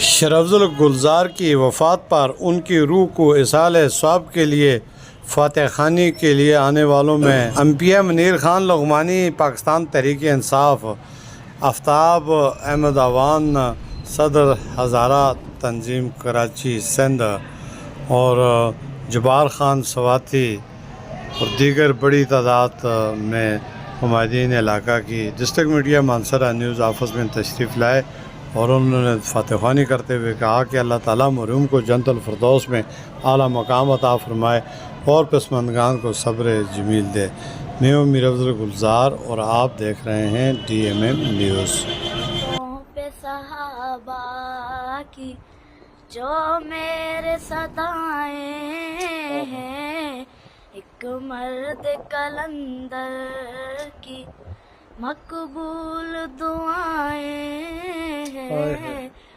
शरफजुल गुलजार की वफ़ात पर उनकी रूह को इसाले स्वाब के लिए फ़ातह ख़ानी के लिए आने वालों में एमपीए मुनीर खान लुग़मानी, पाकिस्तान तहरीक इंसाफ, आफ्ताब अहमद अवान, सदर हज़ारा तंजीम कराची सिंध और जबार खान सवाती और दीगर बड़ी तादाद में हुमायूदीन इलाका की डिस्ट्रिक्ट मीडिया मानसरा न्यूज़ ऑफिस में तशरीफ़ लाए और उन्होंने फ़ातह ख़वानी करते हुए कहा कि अल्लाह ताला मरहूम को जन्नतुल फ़िरदौस में आला मकाम अता फ़रमाए और पसमंदगान को सब्र जमील दे। मैं हूं मीरअफ़ज़ल गुलजार और आप देख रहे हैं DMM न्यूज़। पे सहाबा की जो मेरे सदाएं हैं, एक मर्द कलंदर की मकबूल दुआएं हैं।